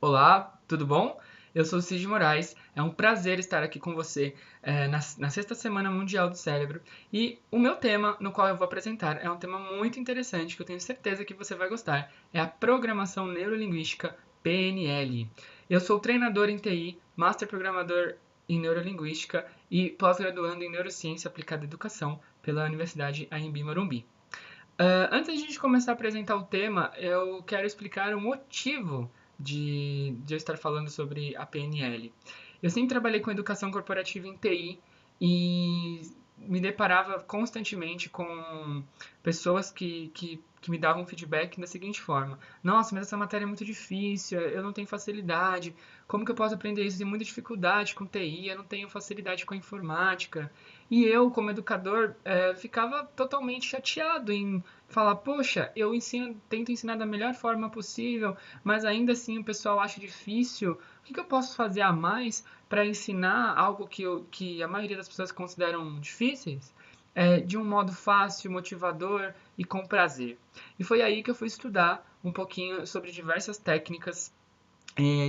Olá, tudo bom? Eu sou o Cid Moraes. É um prazer estar aqui com você na sexta Semana Mundial do Cérebro. E o meu tema, no qual eu vou apresentar, é um tema muito interessante que eu tenho certeza que você vai gostar. É a Programação Neurolinguística, PNL. Eu sou treinador em TI, Master Programador em Neurolinguística e pós-graduando em Neurociência Aplicada à Educação pela Universidade Anhembi Morumbi. Antes de a gente começar a apresentar o tema, eu quero explicar o motivo de eu estar falando sobre a PNL. Eu sempre trabalhei com educação corporativa em TI e me deparava constantemente com pessoas que me davam feedback da seguinte forma: Nossa, mas essa matéria é muito difícil, eu não tenho facilidade, como que eu posso aprender isso? Eu tenho muita dificuldade com TI, eu não tenho facilidade com a informática. E eu, como educador, ficava totalmente chateado em falar, poxa, eu ensino, tento ensinar da melhor forma possível, mas ainda assim o pessoal acha difícil. O que eu posso fazer a mais para ensinar algo que a maioria das pessoas consideram difíceis? De um modo fácil, motivador e com prazer. E foi aí que eu fui estudar um pouquinho sobre diversas técnicas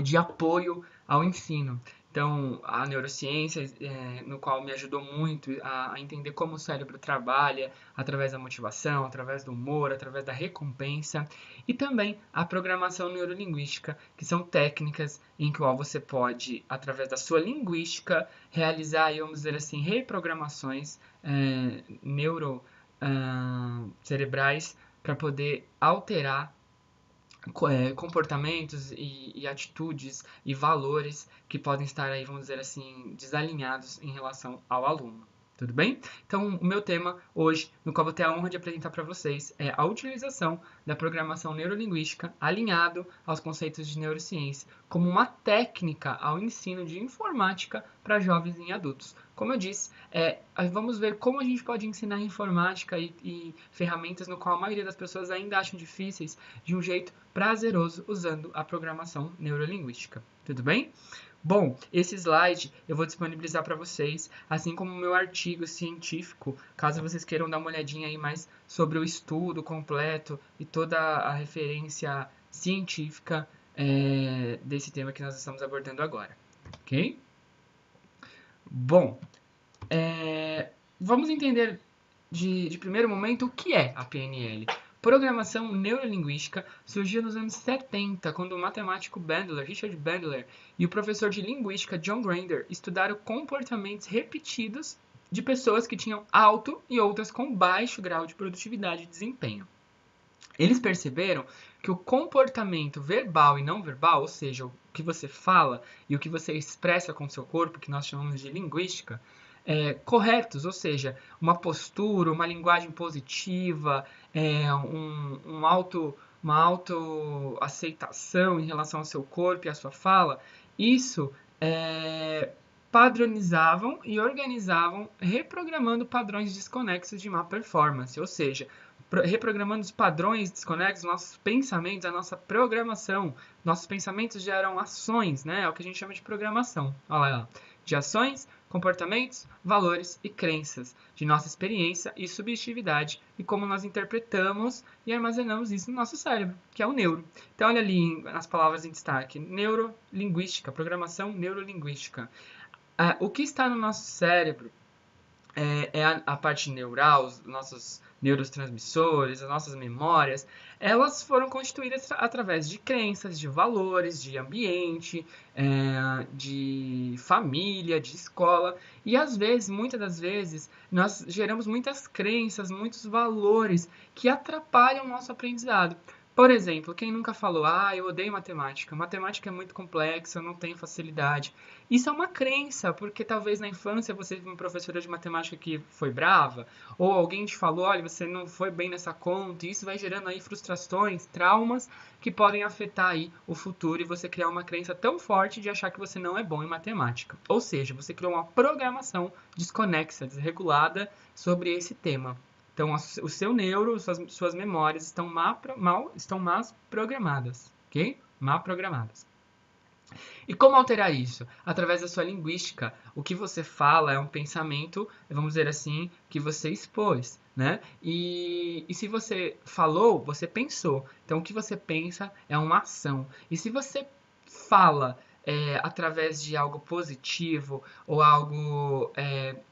de apoio ao ensino. Então, a neurociência, no qual me ajudou muito a entender como o cérebro trabalha através da motivação, através do humor, através da recompensa, e também a programação neurolinguística, que são técnicas em que você pode, através da sua linguística, realizar, vamos dizer assim, reprogramações neuro cerebrais para poder alterar comportamentos e atitudes e valores que podem estar aí, vamos dizer assim, desalinhados em relação ao aluno. Tudo bem? Então, o meu tema hoje, no qual vou ter a honra de apresentar para vocês, é a utilização da programação neurolinguística alinhado aos conceitos de neurociência como uma técnica ao ensino de informática para jovens e adultos. Como eu disse, vamos ver como a gente pode ensinar informática e ferramentas no qual a maioria das pessoas ainda acham difíceis de um jeito prazeroso usando a programação neurolinguística. Tudo bem? Bom, esse slide eu vou disponibilizar para vocês, assim como o meu artigo científico, caso vocês queiram dar uma olhadinha aí mais sobre o estudo completo e toda a referência científica desse tema que nós estamos abordando agora, ok? Bom, vamos entender de primeiro momento o que é a PNL. Programação neurolinguística surgiu nos anos 70, quando o matemático Richard Bandler, e o professor de linguística John Grinder estudaram comportamentos repetidos de pessoas que tinham alto e outras com baixo grau de produtividade e desempenho. Eles perceberam que o comportamento verbal e não verbal, ou seja, o que você fala e o que você expressa com o seu corpo, que nós chamamos de linguística, corretos, ou seja, uma postura, uma linguagem positiva, uma autoaceitação em relação ao seu corpo e à sua fala, isso padronizavam e organizavam, reprogramando padrões desconexos de má performance, ou seja, reprogramando os padrões desconexos, nossos pensamentos, a nossa programação. Nossos pensamentos geram ações, né? É o que a gente chama de programação. Olha lá, de ações, comportamentos, valores e crenças, de nossa experiência e subjetividade e como nós interpretamos e armazenamos isso no nosso cérebro, que é o neuro. Então, olha ali as palavras em destaque: neurolinguística, programação neurolinguística. O que está no nosso cérebro a parte neural, os nossos neurotransmissores, as nossas memórias, elas foram constituídas através de crenças, de valores, de ambiente, de família, de escola. E às vezes, muitas das vezes, nós geramos muitas crenças, muitos valores que atrapalham o nosso aprendizado. Por exemplo, quem nunca falou, eu odeio matemática, matemática é muito complexa, eu não tenho facilidade. Isso é uma crença, porque talvez na infância você teve uma professora de matemática que foi brava, ou alguém te falou, olha, você não foi bem nessa conta, e isso vai gerando aí frustrações, traumas, que podem afetar aí o futuro e você criar uma crença tão forte de achar que você não é bom em matemática. Ou seja, você criou uma programação desconexa, desregulada sobre esse tema. Então, o seu neuro, suas memórias estão mal programadas, ok? Mal programadas. E como alterar isso? Através da sua linguística. O que você fala é um pensamento, vamos dizer assim, que você expôs, né? E se você falou, você pensou. Então, o que você pensa é uma ação. E se você fala através de algo positivo ou algo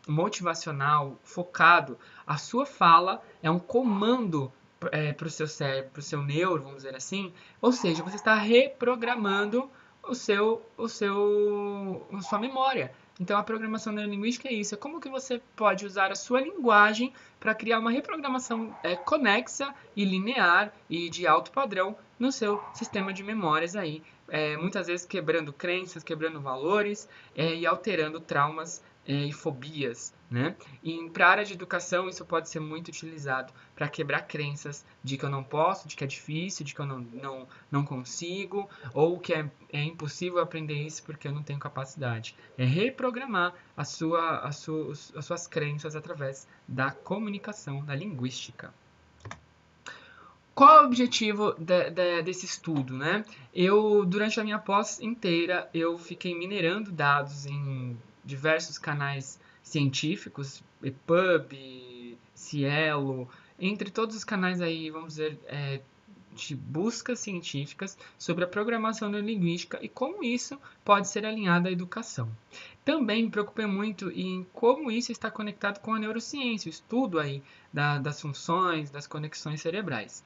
motivacional, focado, a sua fala é um comando para o seu cérebro, para o seu neuro, vamos dizer assim, ou seja, você está reprogramando a sua memória. Então, a programação neurolinguística é isso, é como que você pode usar a sua linguagem para criar uma reprogramação conexa e linear e de alto padrão no seu sistema de memórias aí, muitas vezes quebrando crenças, quebrando valores e alterando traumas e fobias, né? E para a área de educação isso pode ser muito utilizado para quebrar crenças de que eu não posso, de que é difícil, de que eu não consigo, ou que é impossível aprender isso porque eu não tenho capacidade. É reprogramar as suas crenças através da comunicação, da linguística. Qual é o objetivo desse estudo, né? Durante a minha pós inteira, eu fiquei minerando dados em diversos canais científicos, EPUB, Cielo, entre todos os canais aí, vamos dizer, de buscas científicas sobre a programação neurolinguística e como isso pode ser alinhado à educação. Também me preocupei muito em como isso está conectado com a neurociência, o estudo aí das funções, das conexões cerebrais.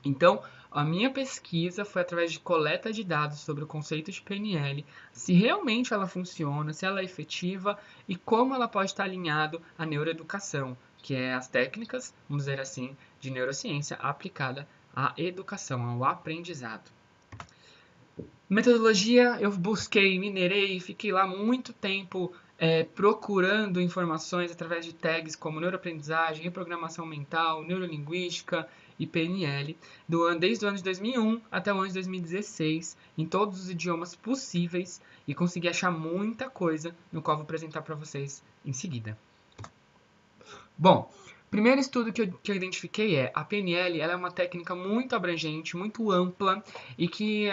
Então, a minha pesquisa foi através de coleta de dados sobre o conceito de PNL, se realmente ela funciona, se ela é efetiva e como ela pode estar alinhado à neuroeducação, que é as técnicas, vamos dizer assim, de neurociência aplicada à educação, ao aprendizado. Metodologia, eu busquei, minerei, fiquei lá muito tempo procurando informações através de tags como neuroaprendizagem, reprogramação mental, neurolinguística e PNL, desde o ano de 2001 até o ano de 2016, em todos os idiomas possíveis, e consegui achar muita coisa, no qual vou apresentar para vocês em seguida. Bom, primeiro estudo que eu identifiquei a PNL, ela é uma técnica muito abrangente, muito ampla e que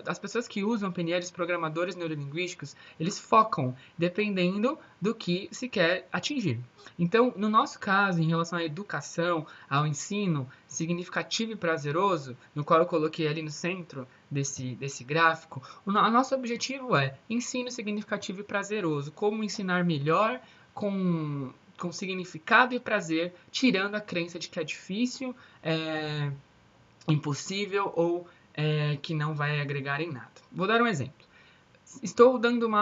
as pessoas que usam PNL, os programadores neurolinguísticos, eles focam dependendo do que se quer atingir. Então, no nosso caso, em relação à educação, ao ensino significativo e prazeroso, no qual eu coloquei ali no centro desse gráfico, o nosso objetivo é ensino significativo e prazeroso, como ensinar melhor com significado e prazer, tirando a crença de que é difícil, impossível ou que não vai agregar em nada. Vou dar um exemplo. Estou ministrando uma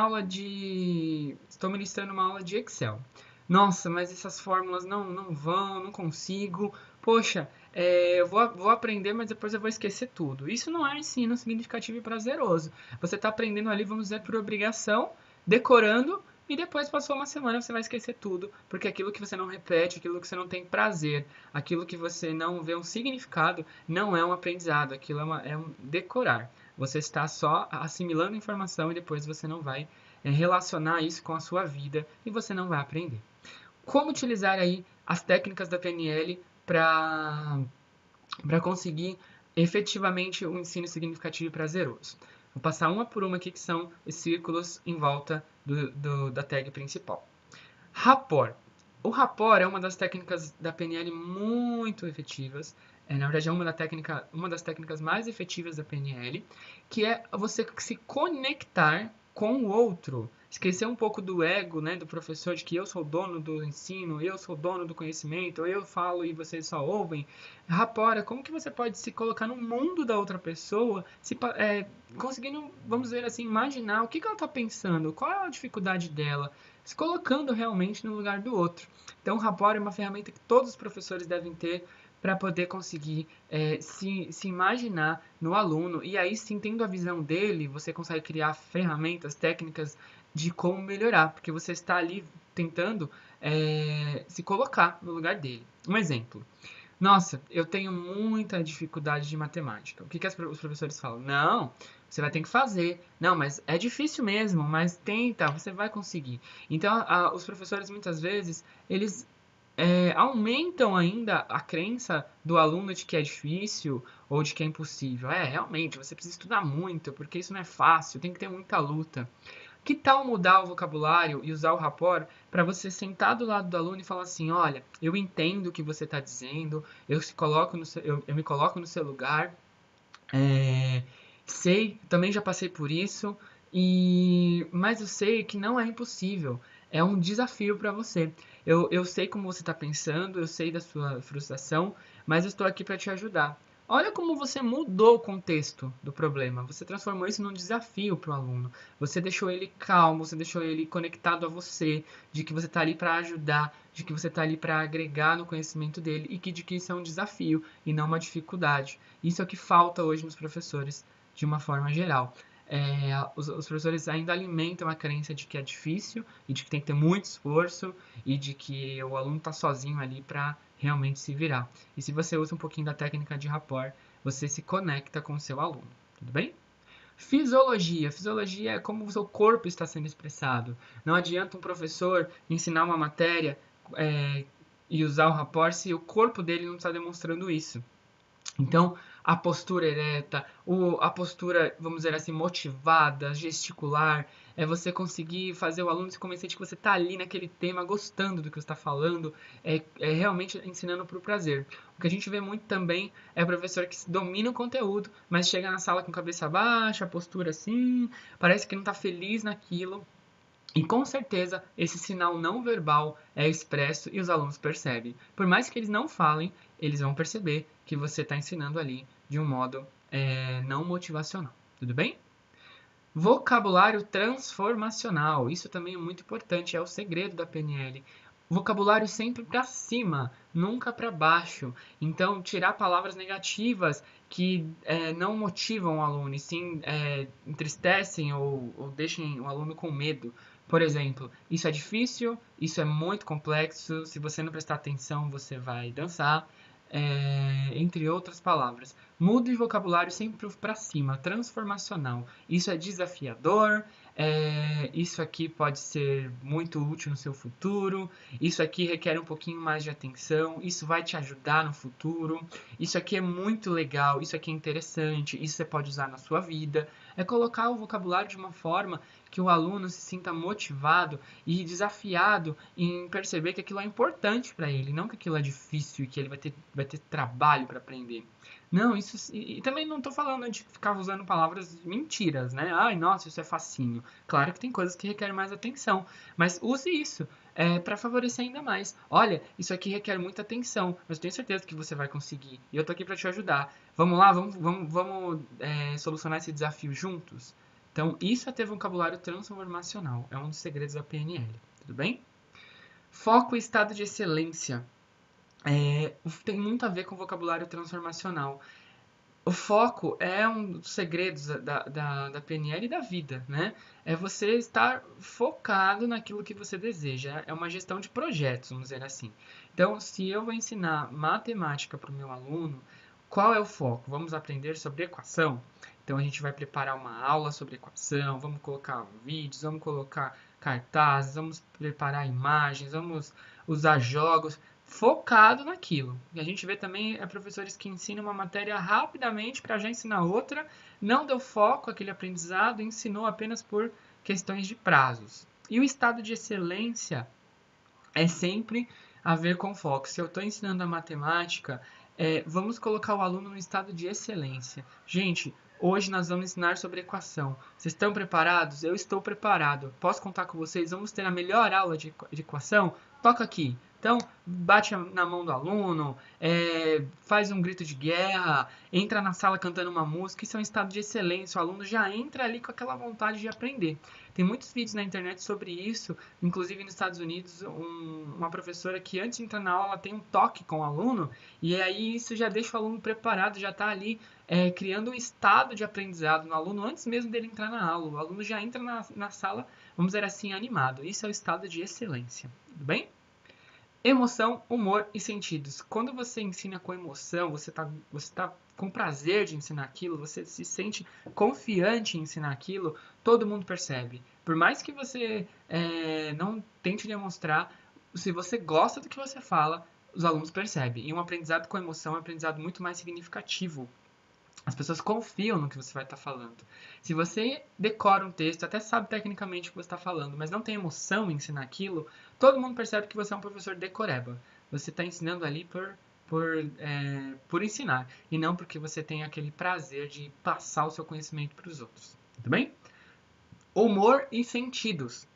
aula de Excel. Nossa, mas essas fórmulas não consigo. Poxa, eu vou aprender, mas depois eu vou esquecer tudo. Isso não é ensino significativo e prazeroso. Você está aprendendo ali, vamos dizer, por obrigação, decorando, e depois passou uma semana você vai esquecer tudo, porque aquilo que você não repete, aquilo que você não tem prazer, aquilo que você não vê um significado, não é um aprendizado, aquilo é um decorar. Você está só assimilando informação e depois você não vai relacionar isso com a sua vida e você não vai aprender. Como utilizar aí as técnicas da PNL para conseguir efetivamente um ensino significativo e prazeroso? Vou passar uma por uma aqui, que são os círculos em volta da tag principal. Rapport. O rapport é uma das técnicas da PNL muito efetivas. Na verdade, é uma das técnicas mais efetivas da PNL, que é você se conectar com o outro. Esquecer um pouco do ego, né, do professor, de que eu sou o dono do ensino, eu sou o dono do conhecimento, eu falo e vocês só ouvem. Rapport, como que você pode se colocar no mundo da outra pessoa, conseguindo, vamos dizer assim, imaginar o que ela está pensando, qual é a dificuldade dela, se colocando realmente no lugar do outro. Então, o rapport é uma ferramenta que todos os professores devem ter para poder conseguir se imaginar no aluno, e aí sim, tendo a visão dele, você consegue criar ferramentas, técnicas de como melhorar, porque você está ali tentando se colocar no lugar dele. Um exemplo. Nossa, eu tenho muita dificuldade de matemática. O que os professores falam? Não, você vai ter que fazer. Não, mas é difícil mesmo, mas tenta, você vai conseguir. Então, os professores muitas vezes, eles aumentam ainda a crença do aluno de que é difícil ou de que é impossível. Realmente, você precisa estudar muito, porque isso não é fácil, tem que ter muita luta. Que tal mudar o vocabulário e usar o rapport para você sentar do lado do aluno e falar assim, olha, eu entendo o que você está dizendo, eu me coloco no seu lugar, Sei, também já passei por isso, mas eu sei que não é impossível. É um desafio para você. Eu sei como você está pensando, eu sei da sua frustração, mas eu estou aqui para te ajudar. Olha como você mudou o contexto do problema. Você transformou isso num desafio para o aluno. Você deixou ele calmo, você deixou ele conectado a você, de que você está ali para ajudar, de que você está ali para agregar no conhecimento dele e de que isso é um desafio e não uma dificuldade. Isso é o que falta hoje nos professores de uma forma geral. Os professores ainda alimentam a crença de que é difícil e de que tem que ter muito esforço e de que o aluno está sozinho ali para realmente se virar. E se você usa um pouquinho da técnica de rapport, você se conecta com o seu aluno, tudo bem? Fisiologia. Fisiologia é como o seu corpo está sendo expressado. Não adianta um professor ensinar uma matéria é, e usar o rapport se o corpo dele não está demonstrando isso. Então, a postura ereta, a postura, vamos dizer assim, motivada, gesticular, é você conseguir fazer o aluno se convencer de que você está ali naquele tema, gostando do que você está falando, é realmente ensinando por prazer. O que a gente vê muito também é o professor que domina o conteúdo, mas chega na sala com a cabeça baixa, a postura assim, parece que não está feliz naquilo. E com certeza esse sinal não verbal é expresso e os alunos percebem. Por mais que eles não falem, eles vão perceber que você está ensinando ali de um modo não motivacional. Tudo bem? Vocabulário transformacional. Isso também é muito importante, é o segredo da PNL. Vocabulário sempre para cima, nunca para baixo. Então, tirar palavras negativas que não motivam o aluno, e sim entristecem ou deixem o aluno com medo. Por exemplo, isso é difícil, isso é muito complexo, se você não prestar atenção, você vai dançar, entre outras palavras. Mude o vocabulário sempre para cima, transformacional. Isso é desafiador, isso aqui pode ser muito útil no seu futuro, isso aqui requer um pouquinho mais de atenção, isso vai te ajudar no futuro, isso aqui é muito legal, isso aqui é interessante, isso você pode usar na sua vida. É colocar o vocabulário de uma forma que o aluno se sinta motivado e desafiado em perceber que aquilo é importante para ele, não que aquilo é difícil e que ele vai ter trabalho para aprender. Não, isso. E também não estou falando de ficar usando palavras mentiras, né? Ai, nossa, isso é facinho. Claro que tem coisas que requerem mais atenção, mas use isso para favorecer ainda mais. Olha, isso aqui requer muita atenção, mas eu tenho certeza que você vai conseguir. E eu tô aqui para te ajudar. Vamos lá, vamos solucionar esse desafio juntos? Então, isso é ter vocabulário transformacional. É um dos segredos da PNL. Tudo bem? Foco e estado de excelência. Tem muito a ver com vocabulário transformacional. O foco é um dos segredos da PNL e da vida, né? É você estar focado naquilo que você deseja. É uma gestão de projetos, vamos dizer assim. Então, se eu vou ensinar matemática para o meu aluno, qual é o foco? Vamos aprender sobre equação? Então, a gente vai preparar uma aula sobre equação, vamos colocar vídeos, vamos colocar cartazes, vamos preparar imagens, vamos usar jogos focado naquilo. E a gente vê também professores que ensinam uma matéria rapidamente para já ensinar outra, não deu foco àquele aprendizado, ensinou apenas por questões de prazos. E o estado de excelência é sempre a ver com foco. Se eu estou ensinando a matemática, vamos colocar o aluno no estado de excelência. Gente, hoje nós vamos ensinar sobre equação. Vocês estão preparados? Eu estou preparado. Posso contar com vocês? Vamos ter a melhor aula de equação? Toca aqui. Então, bate na mão do aluno, faz um grito de guerra, entra na sala cantando uma música, isso é um estado de excelência, o aluno já entra ali com aquela vontade de aprender. Tem muitos vídeos na internet sobre isso, inclusive nos Estados Unidos, uma professora que antes de entrar na aula ela tem um toque com o aluno, e aí isso já deixa o aluno preparado, já está ali criando um estado de aprendizado no aluno antes mesmo dele entrar na aula. O aluno já entra na sala, vamos dizer assim, animado. Isso é o estado de excelência, tudo bem? Emoção, humor e sentidos. Quando você ensina com emoção, você tá com prazer de ensinar aquilo, você se sente confiante em ensinar aquilo, todo mundo percebe. Por mais que você não tente demonstrar, se você gosta do que você fala, os alunos percebem. E um aprendizado com emoção é um aprendizado muito mais significativo. As pessoas confiam no que você vai estar falando. Se você decora um texto, até sabe tecnicamente o que você está falando, mas não tem emoção em ensinar aquilo, todo mundo percebe que você é um professor decoreba. Você está ensinando ali por ensinar, e não porque você tem aquele prazer de passar o seu conhecimento para os outros. Tudo bem? Humor e sentidos.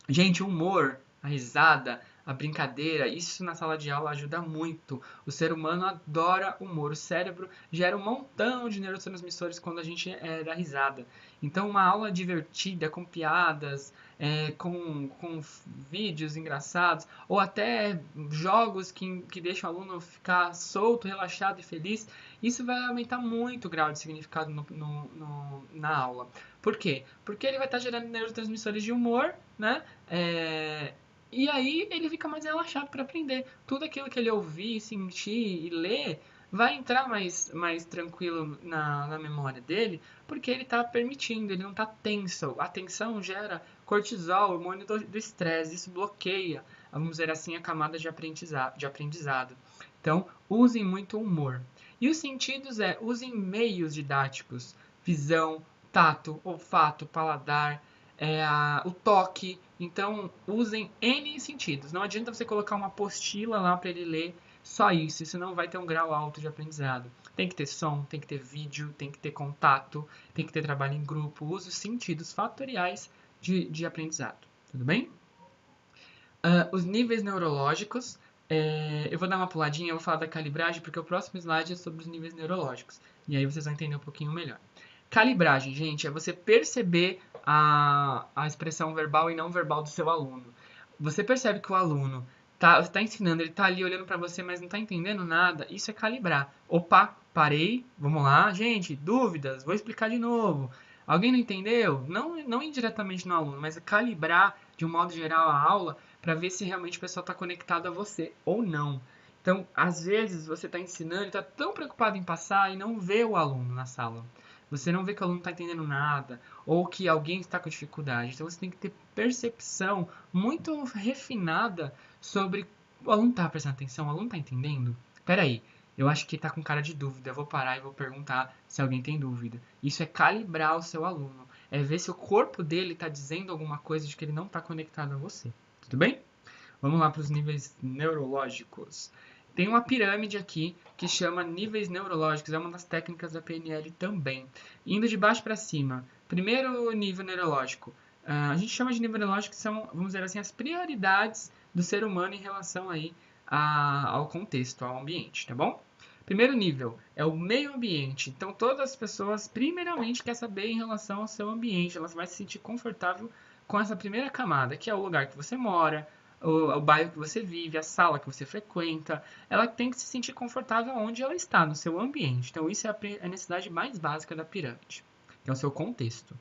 Gente, o humor, a risada, a brincadeira, isso na sala de aula ajuda muito. O ser humano adora humor. O cérebro gera um montão de neurotransmissores quando a gente dá risada. Então, uma aula divertida, com piadas, com vídeos engraçados, ou até jogos que deixam o aluno ficar solto, relaxado e feliz, isso vai aumentar muito o grau de significado na aula. Por quê? Porque ele vai estar gerando neurotransmissores de humor, né? E aí ele fica mais relaxado para aprender. Tudo aquilo que ele ouvir, sentir e ler vai entrar mais tranquilo na memória dele, porque ele está permitindo, ele não está tenso. A tensão gera cortisol, hormônio do estresse, isso bloqueia, vamos dizer assim, a camada de aprendizado. Então, usem muito humor. E os sentidos usem meios didáticos, visão, tato, olfato, paladar, o toque. Então, usem N sentidos. Não adianta você colocar uma apostila lá para ele ler só isso não vai ter um grau alto de aprendizado. Tem que ter som, tem que ter vídeo, tem que ter contato, tem que ter trabalho em grupo. Use os sentidos fatoriais de aprendizado. Tudo bem? Os níveis neurológicos. Eu vou dar uma puladinha, eu vou falar da calibragem, porque o próximo slide é sobre os níveis neurológicos. E aí vocês vão entender um pouquinho melhor. Calibragem, gente, é você perceber a expressão verbal e não verbal do seu aluno. Você percebe que o aluno está ensinando, ele está ali olhando para você, mas não está entendendo nada. Isso é calibrar. Opa, parei, vamos lá. Gente, dúvidas? Vou explicar de novo. Alguém não entendeu? Não indiretamente no aluno, mas calibrar de um modo geral a aula para ver se realmente o pessoal está conectado a você ou não. Então, às vezes, você está ensinando e está tão preocupado em passar e não vê o aluno na sala. Você não vê que o aluno está entendendo nada ou que alguém está com dificuldade. Então, você tem que ter percepção muito refinada sobre o aluno está prestando atenção, o aluno está entendendo? Peraí, eu acho que está com cara de dúvida. Eu vou parar e vou perguntar se alguém tem dúvida. Isso é calibrar o seu aluno. É ver se o corpo dele está dizendo alguma coisa de que ele não está conectado a você. Tudo bem? Vamos lá para os níveis neurológicos. Tem uma pirâmide aqui que chama níveis neurológicos, é uma das técnicas da PNL também. Indo de baixo para cima. Primeiro nível neurológico. A gente chama de nível neurológico que são, vamos dizer assim, as prioridades do ser humano em relação aí ao contexto, ao ambiente, tá bom? Primeiro nível é o meio ambiente. Então, todas as pessoas, primeiramente, querem saber em relação ao seu ambiente. Elas vão se sentir confortável com essa primeira camada, que é o lugar que você mora, o bairro que você vive, a sala que você frequenta. Ela tem que se sentir confortável onde ela está, no seu ambiente. Então, isso é a necessidade mais básica da pirâmide, que é o seu contexto.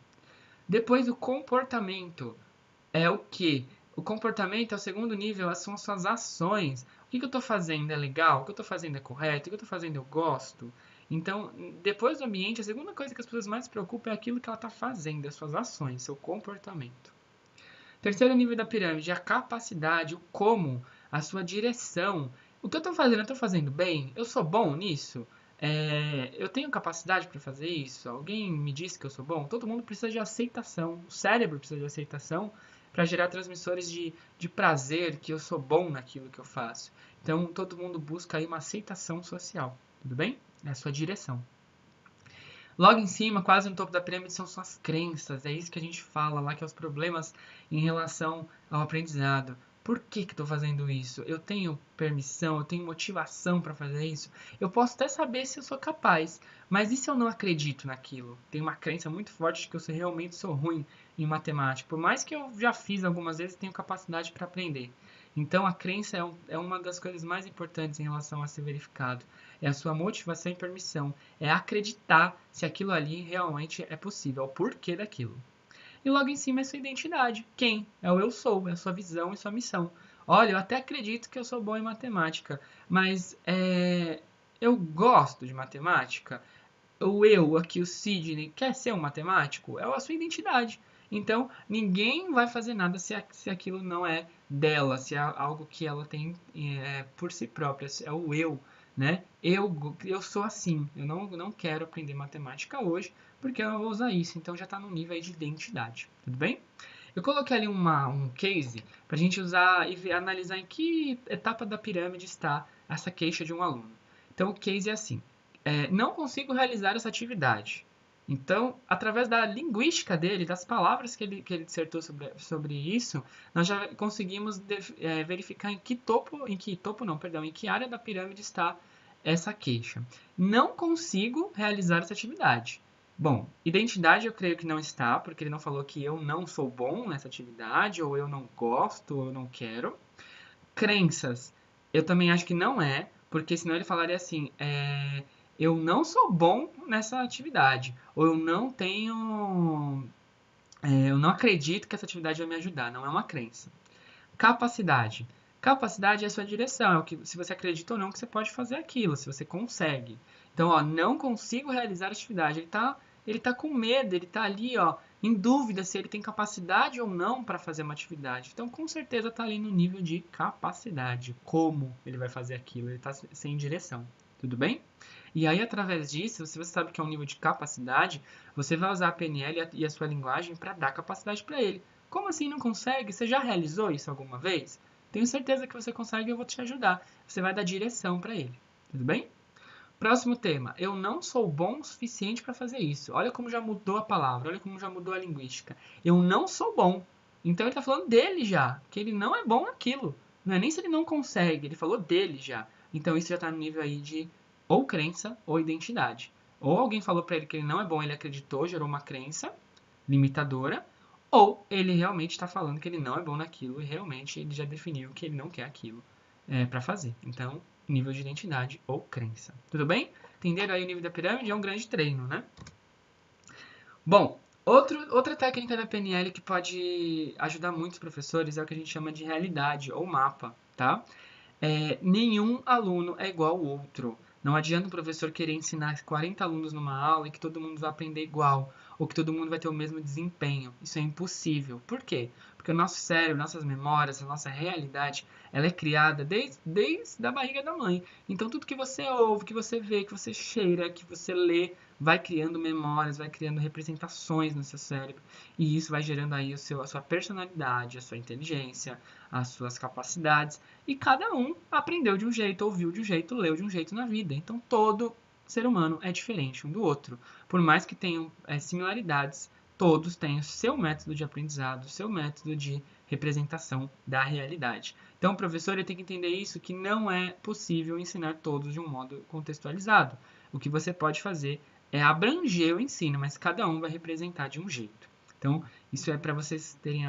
Depois, o comportamento é o quê? O comportamento é o segundo nível, são as suas ações. O que eu estou fazendo é legal? O que eu estou fazendo é correto? O que eu estou fazendo eu gosto? Então, depois do ambiente, a segunda coisa que as pessoas mais se preocupam é aquilo que ela está fazendo, as suas ações, seu comportamento. Terceiro nível da pirâmide é a capacidade, o como, a sua direção. O que eu estou fazendo, eu estou fazendo bem? Eu sou bom nisso? Eu tenho capacidade para fazer isso? Alguém me disse que eu sou bom? Todo mundo precisa de aceitação. O cérebro precisa de aceitação para gerar transmissores de prazer, que eu sou bom naquilo que eu faço. Então, todo mundo busca aí uma aceitação social. Tudo bem? É a sua direção. Logo em cima, quase no topo da pirâmide, são suas crenças. É isso que a gente fala lá, que é os problemas em relação ao aprendizado. Por que estou fazendo isso? Eu tenho permissão, eu tenho motivação para fazer isso? Eu posso até saber se eu sou capaz, mas e se eu não acredito naquilo? Tenho uma crença muito forte de que eu realmente sou ruim em matemática. Por mais que eu já fiz algumas vezes, tenho capacidade para aprender. Então, a crença é uma das coisas mais importantes em relação a ser verificado. É a sua motivação e permissão. É acreditar se aquilo ali realmente é possível, o porquê daquilo. E logo em cima é sua identidade. Quem? É o eu sou, é a sua visão e sua missão. Olha, eu até acredito que eu sou bom em matemática, mas eu gosto de matemática. O eu, aqui o Sidney, quer ser um matemático? É a sua identidade. Então, ninguém vai fazer nada se aquilo não é dela, se é algo que ela tem por si própria, é o eu, né? Eu sou assim, eu não quero aprender matemática hoje, porque eu não vou usar isso, então já está no nível aí de identidade, tudo bem? Eu coloquei ali um case para a gente usar e analisar em que etapa da pirâmide está essa queixa de um aluno. Então, o case é assim: não consigo realizar essa atividade. Então, através da linguística dele, das palavras que ele dissertou sobre isso, nós já conseguimos verificar em que área da pirâmide está essa queixa. Não consigo realizar essa atividade. Bom, identidade eu creio que não está, porque ele não falou que eu não sou bom nessa atividade, ou eu não gosto, ou eu não quero. Crenças, eu também acho que não é, porque senão ele falaria assim, eu não sou bom nessa atividade, ou eu não acredito que essa atividade vai me ajudar, não é uma crença. Capacidade. Capacidade é a sua direção, é o que, se você acredita ou não que você pode fazer aquilo, se você consegue. Então, ó, não consigo realizar a atividade. Ele tá com medo, ele tá ali, ó, em dúvida se ele tem capacidade ou não para fazer uma atividade. Então, com certeza tá ali no nível de capacidade. Como ele vai fazer aquilo? Ele tá sem direção. Tudo bem? E aí, através disso, se você sabe que é um nível de capacidade, você vai usar a PNL e a sua linguagem para dar capacidade para ele. Como assim não consegue? Você já realizou isso alguma vez? Tenho certeza que você consegue e eu vou te ajudar. Você vai dar direção para ele. Tudo bem? Próximo tema. Eu não sou bom o suficiente para fazer isso. Olha como já mudou a palavra, olha como já mudou a linguística. Eu não sou bom. Então ele está falando dele já, que ele não é bom naquilo. Não é nem se ele não consegue, ele falou dele já. Então isso já está no nível aí de ou crença ou identidade. Ou alguém falou para ele que ele não é bom, ele acreditou, gerou uma crença limitadora, ou ele realmente está falando que ele não é bom naquilo e realmente ele já definiu que ele não quer aquilo para fazer. Então, nível de identidade ou crença. Tudo bem? Entenderam aí o nível da pirâmide? É um grande treino, né? Bom, outra técnica da PNL que pode ajudar muitos professores é o que a gente chama de realidade ou mapa, tá? Nenhum aluno é igual ao outro. Não adianta o professor querer ensinar 40 alunos numa aula e que todo mundo vai aprender igual, ou que todo mundo vai ter o mesmo desempenho. Isso é impossível. Por quê? Porque o nosso cérebro, nossas memórias, a nossa realidade, ela é criada desde a barriga da mãe. Então tudo que você ouve, que você vê, que você cheira, que você lê, vai criando memórias, vai criando representações no seu cérebro. E isso vai gerando aí a sua personalidade, a sua inteligência, as suas capacidades. E cada um aprendeu de um jeito, ouviu de um jeito, leu de um jeito na vida. Então todo ser humano é diferente um do outro. Por mais que tenham similaridades, todos têm o seu método de aprendizado, o seu método de representação da realidade. Então o professor ele tem que entender isso, que não é possível ensinar todos de um modo contextualizado. O que você pode fazer é abranger o ensino, mas cada um vai representar de um jeito. Então, isso é para vocês terem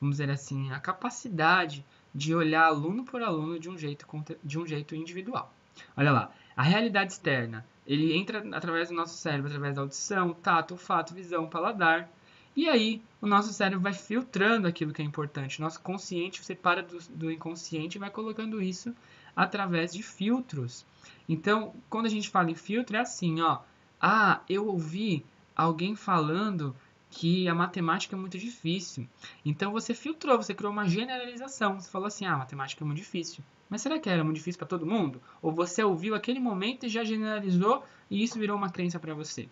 vamos dizer assim, a capacidade de olhar aluno por aluno de um jeito individual. Olha lá, a realidade externa, ele entra através do nosso cérebro, através da audição, tato, olfato, visão, paladar. E aí, o nosso cérebro vai filtrando aquilo que é importante. O nosso consciente separa do inconsciente e vai colocando isso através de filtros. Então, quando a gente fala em filtro, é assim, ó. Ah, eu ouvi alguém falando que a matemática é muito difícil. Então você filtrou, você criou uma generalização. Você falou assim: ah, a matemática é muito difícil. Mas será que era muito difícil para todo mundo? Ou você ouviu aquele momento e já generalizou e isso virou uma crença para você?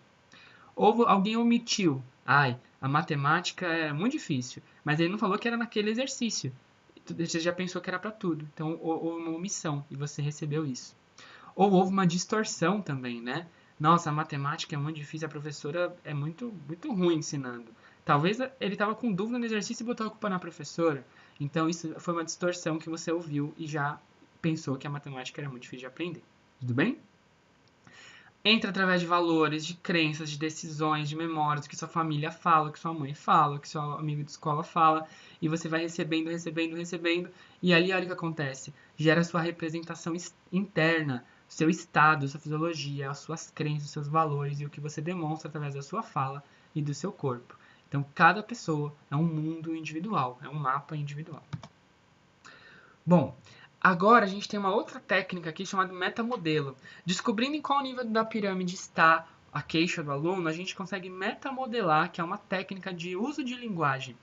Ou alguém omitiu: ai, a matemática é muito difícil. Mas ele não falou que era naquele exercício. Você já pensou que era para tudo. Então houve uma omissão e você recebeu isso. Ou houve uma distorção também, né? Nossa, a matemática é muito difícil, a professora é muito, muito ruim ensinando. Talvez ele estava com dúvida no exercício e botou a culpa na professora. Então isso foi uma distorção que você ouviu e já pensou que a matemática era muito difícil de aprender. Tudo bem? Entra através de valores, de crenças, de decisões, de memórias, o que sua família fala, o que sua mãe fala, o que seu amigo de escola fala, e você vai recebendo, recebendo, recebendo, e ali olha o que acontece. Gera sua representação interna, seu estado, sua fisiologia, as suas crenças, os seus valores e o que você demonstra através da sua fala e do seu corpo. Então, cada pessoa é um mundo individual, é um mapa individual. Bom, agora a gente tem uma outra técnica aqui chamada metamodelo. Descobrindo em qual nível da pirâmide está a queixa do aluno, a gente consegue metamodelar, que é uma técnica de uso de linguagem,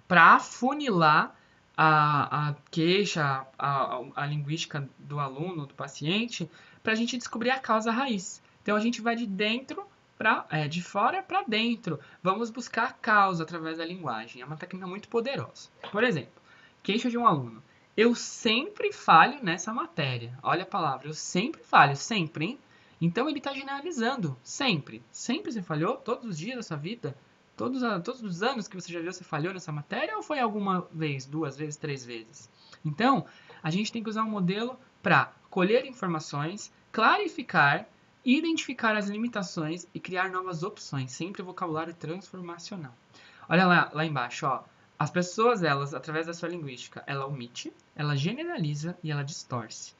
para afunilar a queixa, a linguística do aluno, do paciente, para a gente descobrir a causa raiz. Então a gente vai de fora para dentro. Vamos buscar a causa através da linguagem. É uma técnica muito poderosa. Por exemplo, queixa de um aluno. Eu sempre falho nessa matéria. Olha a palavra, eu sempre falho, sempre, hein? Então ele está generalizando, sempre. Sempre você falhou? Todos os dias da sua vida? Todos os anos que você já viu, você falhou nessa matéria? Ou foi alguma vez, 2 vezes, 3 vezes? Então, a gente tem que usar um modelo para colher informações, clarificar, identificar as limitações e criar novas opções. Sempre vocabulário transformacional. Olha lá embaixo, ó. As pessoas, elas, através da sua linguística, ela omite, ela generaliza e ela distorce.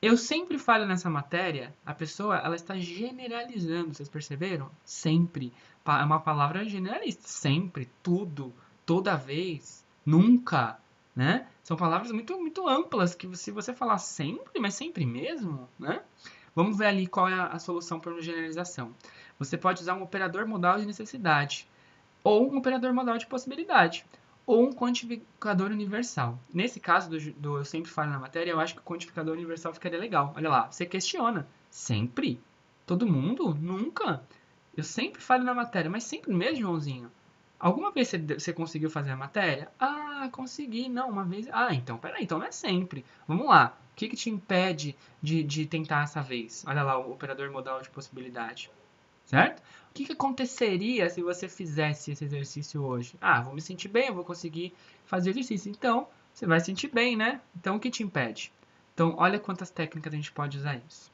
Eu sempre falho nessa matéria, a pessoa, ela está generalizando, vocês perceberam? Sempre. É uma palavra generalista. Sempre, tudo, toda vez, nunca, né? São palavras muito, muito amplas que se você falar sempre, mas sempre mesmo, né? Vamos ver ali qual é a solução para uma generalização. Você pode usar um operador modal de necessidade ou um operador modal de possibilidade, ou um quantificador universal. Nesse caso do eu sempre falho na matéria, eu acho que o quantificador universal ficaria legal. Olha lá, você questiona. Sempre? Todo mundo? Nunca? Eu sempre falho na matéria, mas sempre mesmo, Joãozinho? Alguma vez você conseguiu fazer a matéria? Ah, consegui, não, uma vez. Ah, então, peraí, então não é sempre. Vamos lá. O que te impede de tentar essa vez? Olha lá, o operador modal de possibilidade. Certo? O que aconteceria se você fizesse esse exercício hoje? Ah, vou me sentir bem, eu vou conseguir fazer o exercício. Então, você vai se sentir bem, né? Então, o que te impede? Então, olha quantas técnicas a gente pode usar isso.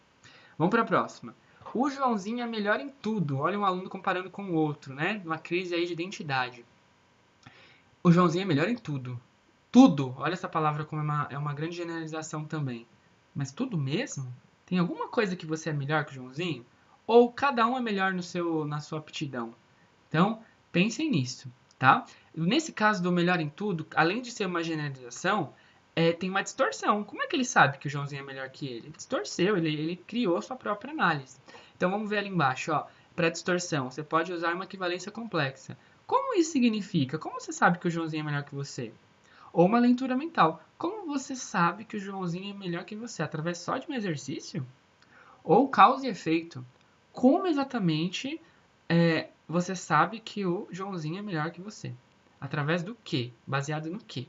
Vamos para a próxima. O Joãozinho é melhor em tudo. Olha um aluno comparando com o outro, né? Uma crise aí de identidade. O Joãozinho é melhor em tudo. Tudo. Olha essa palavra como é uma grande generalização também. Mas tudo mesmo? Tem alguma coisa que você é melhor que o Joãozinho? Ou cada um é melhor na sua aptidão? Então, pensem nisso, tá? Nesse caso do melhor em tudo, além de ser uma generalização, tem uma distorção. Como é que ele sabe que o Joãozinho é melhor que ele? Ele distorceu, ele criou sua própria análise. Então, vamos ver ali embaixo, ó. Para distorção, você pode usar uma equivalência complexa. Como isso significa? Como você sabe que o Joãozinho é melhor que você? Ou uma leitura mental. Como você sabe que o Joãozinho é melhor que você? Através só de um exercício? Ou causa e efeito. Como exatamente você sabe que o Joãozinho é melhor que você? Através do quê? Baseado no quê?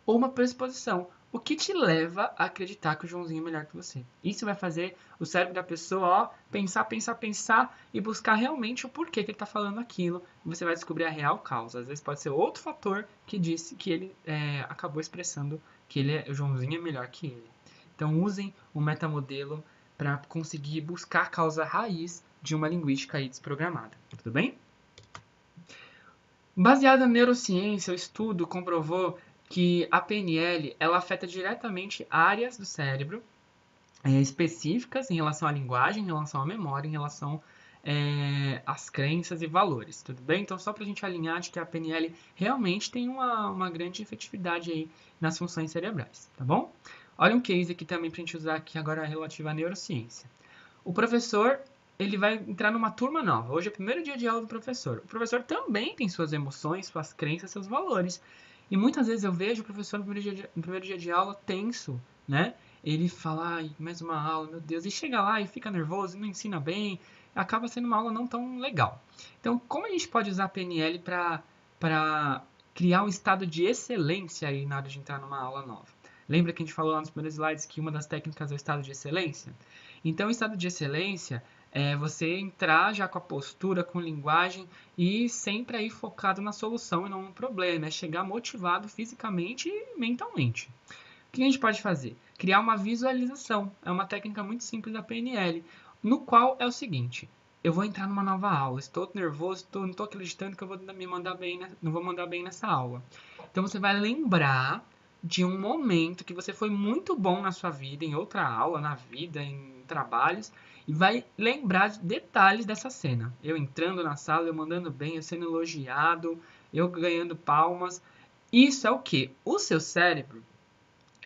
Ou uma pressuposição. O que te leva a acreditar que o Joãozinho é melhor que você? Isso vai fazer o cérebro da pessoa pensar e buscar realmente o porquê que ele está falando aquilo. E você vai descobrir a real causa. Às vezes pode ser outro fator que disse que ele acabou expressando que o Joãozinho é melhor que ele. Então usem o metamodelo para conseguir buscar a causa raiz de uma linguística aí desprogramada. Tudo bem? Baseado na neurociência, o estudo comprovou que a PNL ela afeta diretamente áreas do cérebro específicas em relação à linguagem, em relação à memória, em relação às crenças e valores, tudo bem? Então, só para a gente alinhar de que a PNL realmente tem uma grande efetividade aí nas funções cerebrais, tá bom? Olha um case aqui também para a gente usar aqui agora relativo à neurociência. O professor ele vai entrar numa turma nova. Hoje é o primeiro dia de aula do professor. O professor também tem suas emoções, suas crenças, seus valores. E muitas vezes eu vejo o professor no primeiro dia de aula tenso, né? Ele fala, ai, mais uma aula, meu Deus. E chega lá e fica nervoso, não ensina bem. Acaba sendo uma aula não tão legal. Então, como a gente pode usar a PNL para criar um estado de excelência aí na hora de entrar numa aula nova? Lembra que a gente falou lá nos primeiros slides que uma das técnicas é o estado de excelência? Então, o estado de excelência é você entrar já com a postura, com linguagem e sempre aí focado na solução e não no problema. É chegar motivado fisicamente e mentalmente. O que a gente pode fazer? Criar uma visualização. É uma técnica muito simples da PNL, no qual é o seguinte: eu vou entrar numa nova aula, estou nervoso, não estou acreditando que eu vou me mandar bem, não vou mandar bem nessa aula. Então você vai lembrar de um momento que você foi muito bom na sua vida, em outra aula, na vida, em trabalhos, e vai lembrar de detalhes dessa cena. Eu entrando na sala, eu mandando bem, eu sendo elogiado, eu ganhando palmas. Isso é o que? O seu cérebro,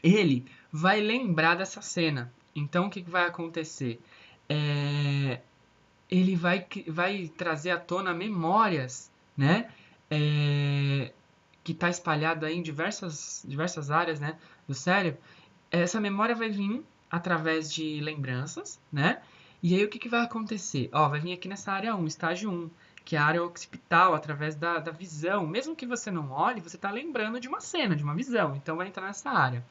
ele vai lembrar dessa cena. Então, o que vai acontecer? Ele vai trazer à tona memórias, né? Que está espalhado aí em diversas áreas, né, do cérebro. Essa memória vai vir através de lembranças, né? E aí o que vai acontecer? Ó, vai vir aqui nessa área 1, estágio 1, que é a área occipital, através da visão. Mesmo que você não olhe, você está lembrando de uma cena, de uma visão. Então vai entrar nessa área.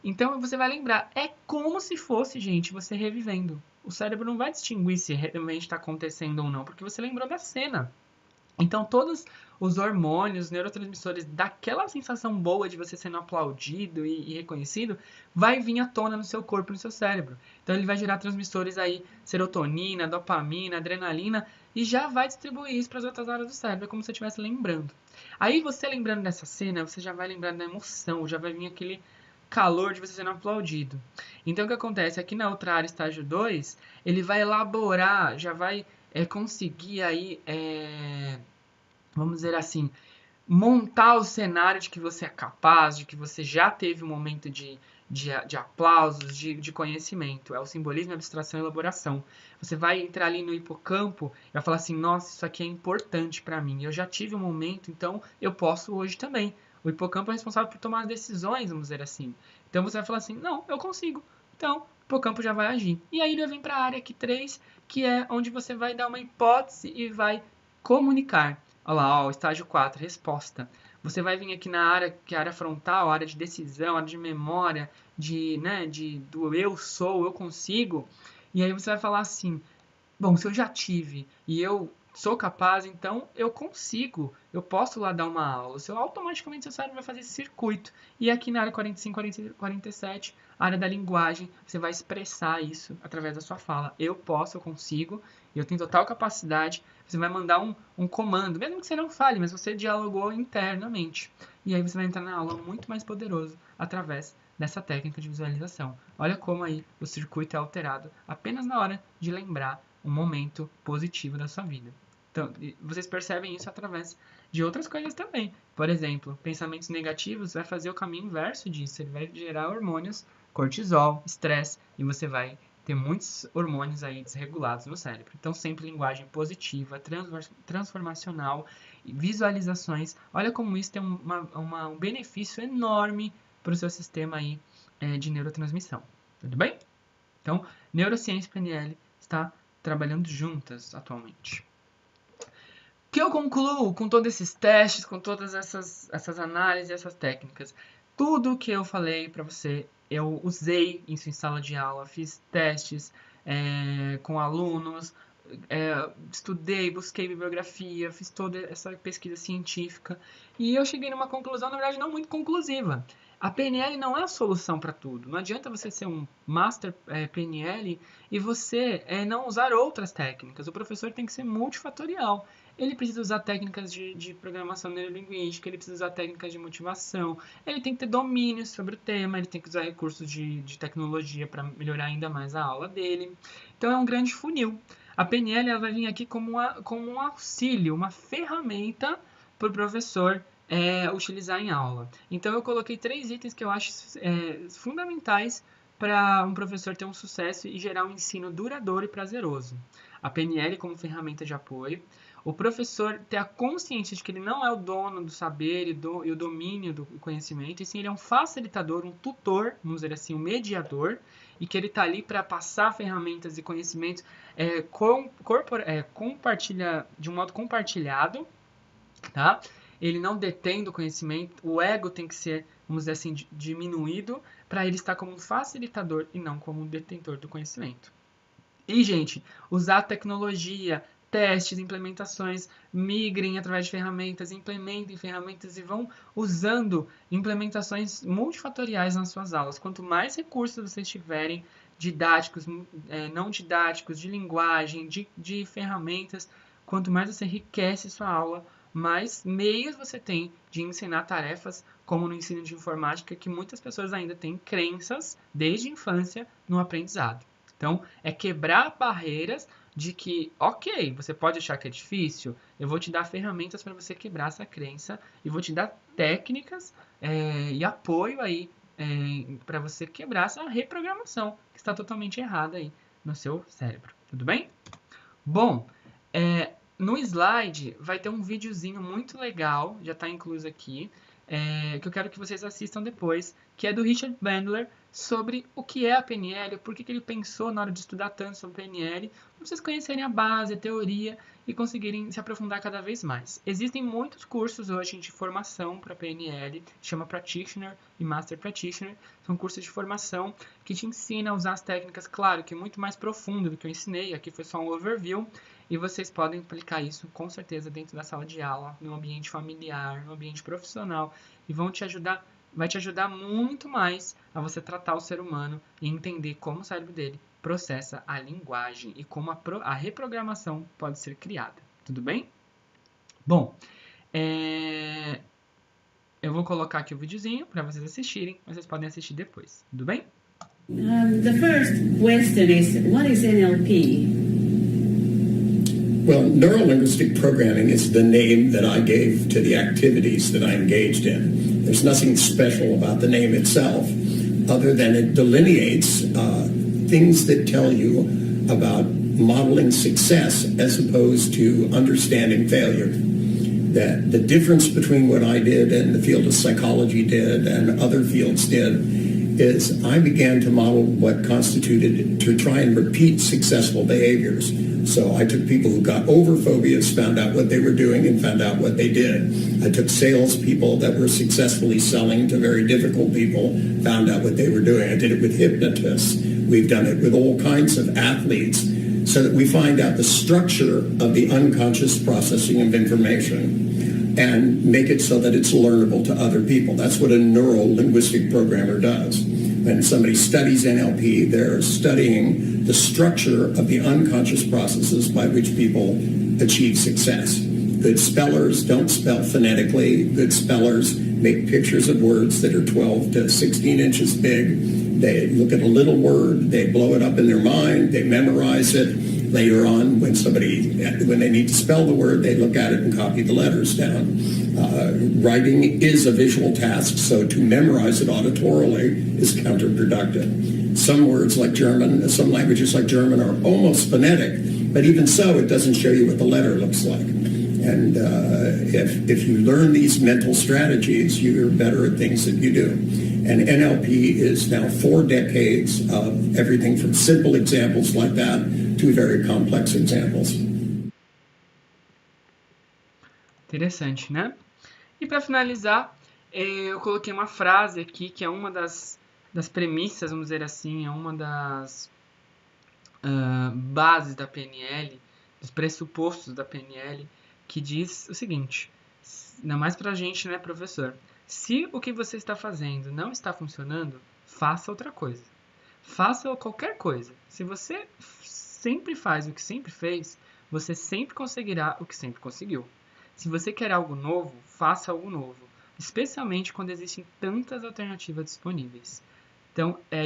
Então você vai lembrar. É como se fosse, gente, você revivendo. O cérebro não vai distinguir se realmente está acontecendo ou não, porque você lembrou da cena. Então, todos os hormônios, os neurotransmissores daquela sensação boa de você sendo aplaudido e reconhecido, vai vir à tona no seu corpo, no seu cérebro. Então, ele vai gerar transmissores aí, serotonina, dopamina, adrenalina, e já vai distribuir isso para as outras áreas do cérebro, como se você estivesse lembrando. Aí, você lembrando dessa cena, você já vai lembrar da emoção, já vai vir aquele calor de você sendo aplaudido. Então, o que acontece? Aqui na outra área, estágio 2, ele vai elaborar, já vai conseguir aí, vamos dizer assim, montar o cenário de que você é capaz, de que você já teve um momento de aplausos, de conhecimento. É o simbolismo, abstração e elaboração. Você vai entrar ali no hipocampo e vai falar assim, nossa, isso aqui é importante para mim. Eu já tive um momento, então eu posso hoje também. O hipocampo é responsável por tomar decisões, vamos dizer assim. Então você vai falar assim, não, eu consigo. Então, o hipocampo já vai agir. E aí ele vem para a área aqui 3, que é onde você vai dar uma hipótese e vai comunicar. Olha lá, ó, estágio 4, resposta. Você vai vir aqui na área, que é a área frontal, a área de decisão, a área de memória, do eu sou, eu consigo. E aí você vai falar assim, bom, se eu já tive e eu sou capaz, então eu consigo, eu posso lá dar uma aula. Automaticamente seu cérebro vai fazer esse circuito. E aqui na área 45, 47, a área da linguagem, você vai expressar isso através da sua fala. Eu posso, eu consigo, eu tenho total capacidade. Você vai mandar um comando, mesmo que você não fale, mas você dialogou internamente. E aí você vai entrar na aula muito mais poderoso através dessa técnica de visualização. Olha como aí o circuito é alterado apenas na hora de lembrar um momento positivo da sua vida. Então, vocês percebem isso através de outras coisas também. Por exemplo, pensamentos negativos vai fazer o caminho inverso disso. Ele vai gerar hormônios, cortisol, estresse, e você vai ter muitos hormônios aí desregulados no cérebro. Então, sempre linguagem positiva, transformacional, visualizações. Olha como isso tem um benefício enorme para o seu sistema aí, de neurotransmissão. Tudo bem? Então, neurociência e PNL está trabalhando juntas atualmente. O que eu concluo com todos esses testes, com todas essas análises, essas técnicas? Tudo que eu falei para você, eu usei isso em sala de aula, fiz testes com alunos, estudei, busquei bibliografia, fiz toda essa pesquisa científica e eu cheguei numa conclusão, na verdade, não muito conclusiva. A PNL não é a solução para tudo. Não adianta você ser um master PNL e você não usar outras técnicas. O professor tem que ser multifatorial. Ele precisa usar técnicas de programação neurolinguística, ele precisa usar técnicas de motivação, ele tem que ter domínio sobre o tema, ele tem que usar recursos de tecnologia para melhorar ainda mais a aula dele. Então é um grande funil. A PNL ela vai vir aqui como um auxílio, uma ferramenta para o professor utilizar em aula. Então eu coloquei 3 itens que eu acho fundamentais para um professor ter um sucesso e gerar um ensino duradouro e prazeroso. A PNL como ferramenta de apoio, o professor ter a consciência de que ele não é o dono do saber e o domínio do conhecimento, e sim ele é um facilitador, um tutor, vamos dizer assim, um mediador, e que ele está ali para passar ferramentas e conhecimentos compartilha de um modo compartilhado, tá? Ele não detém do conhecimento, o ego tem que ser, vamos dizer assim, diminuído para ele estar como um facilitador e não como um detentor do conhecimento. E, gente, usar tecnologia, testes, implementações, migrem através de ferramentas, implementem ferramentas e vão usando implementações multifatoriais nas suas aulas. Quanto mais recursos vocês tiverem, didáticos, não didáticos, de linguagem, de ferramentas, quanto mais você enriquece sua aula, mais meios você tem de ensinar tarefas, como no ensino de informática, que muitas pessoas ainda têm crenças, desde a infância, no aprendizado. Então, é quebrar barreiras de que, ok, você pode achar que é difícil, eu vou te dar ferramentas para você quebrar essa crença e vou te dar técnicas e apoio aí para você quebrar essa reprogramação que está totalmente errada aí no seu cérebro. Tudo bem? Bom, no slide vai ter um videozinho muito legal, já está incluso aqui, que eu quero que vocês assistam depois, que é do Richard Bandler, sobre o que é a PNL, por que ele pensou na hora de estudar tanto sobre PNL, para vocês conhecerem a base, a teoria e conseguirem se aprofundar cada vez mais. Existem muitos cursos hoje de formação para PNL, chama Practitioner e Master Practitioner, são cursos de formação que te ensinam a usar as técnicas, claro, que é muito mais profundo do que eu ensinei, aqui foi só um overview, e vocês podem aplicar isso com certeza dentro da sala de aula, no ambiente familiar, no ambiente profissional, e vai te ajudar muito mais a você tratar o ser humano e entender como o cérebro dele processa a linguagem e como a reprogramação pode ser criada. Tudo bem? Bom, eu vou colocar aqui o videozinho para vocês assistirem, vocês podem assistir depois. Tudo bem? The first question is, what is NLP? Well, Neuro-Linguistic Programming is the name that I gave to the activities that I engaged in. There's nothing special about the name itself, other than it delineates things that tell you about modeling success as opposed to understanding failure. That the difference between what I did and the field of psychology did and other fields did is I began to model what constituted to try and repeat successful behaviors. So I took people who got over phobias, found out what they were doing, and found out what they did. I took salespeople that were successfully selling to very difficult people, found out what they were doing. I did it with hypnotists. We've done it with all kinds of athletes, so that we find out the structure of the unconscious processing of information and make it so that it's learnable to other people. That's what a neuro-linguistic programmer does. When somebody studies NLP, they're studying the structure of the unconscious processes by which people achieve success. Good spellers don't spell phonetically. Good spellers make pictures of words that are 12 to 16 inches big. They look at a little word, they blow it up in their mind, they memorize it. Later on, when they need to spell the word, they look at it and copy the letters down. Writing is a visual task, so to memorize it auditorily is counterproductive. Some words like German, some languages like German are almost phonetic, but even so, it doesn't show you what the letter looks like. And if you learn these mental strategies, you're better at things that you do. And NLP is now 4 decades of everything from simple examples like that to very complex examples. Interessante, né? E para finalizar, eu coloquei uma frase aqui que é uma das premissas, vamos dizer assim, é uma das bases da PNL, dos pressupostos da PNL, que diz o seguinte, ainda mais pra gente, né, professor? Se o que você está fazendo não está funcionando, faça outra coisa. Faça qualquer coisa. Se você sempre faz o que sempre fez, você sempre conseguirá o que sempre conseguiu. Se você quer algo novo, faça algo novo. Especialmente quando existem tantas alternativas disponíveis. Então, é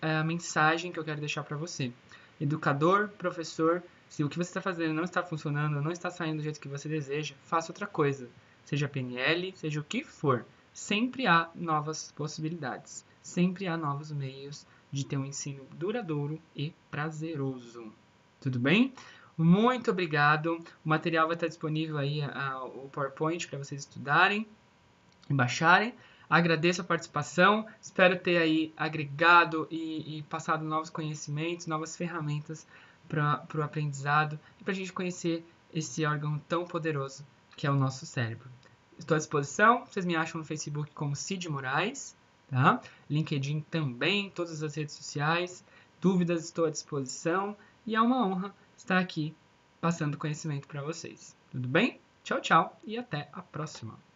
a mensagem que eu quero deixar para você. Educador, professor, se o que você está fazendo não está funcionando, não está saindo do jeito que você deseja, faça outra coisa. Seja PNL, seja o que for. Sempre há novas possibilidades. Sempre há novos meios de ter um ensino duradouro e prazeroso. Tudo bem? Muito obrigado. O material vai estar disponível aí, o PowerPoint, para vocês estudarem e baixarem. Agradeço a participação. Espero ter aí agregado e passado novos conhecimentos, novas ferramentas para o aprendizado e para a gente conhecer esse órgão tão poderoso que é o nosso cérebro. Estou à disposição. Vocês me acham no Facebook como Cid Moraes, tá? LinkedIn também, todas as redes sociais. Dúvidas, estou à disposição. E é uma honra estar aqui passando conhecimento para vocês. Tudo bem? Tchau, tchau e até a próxima.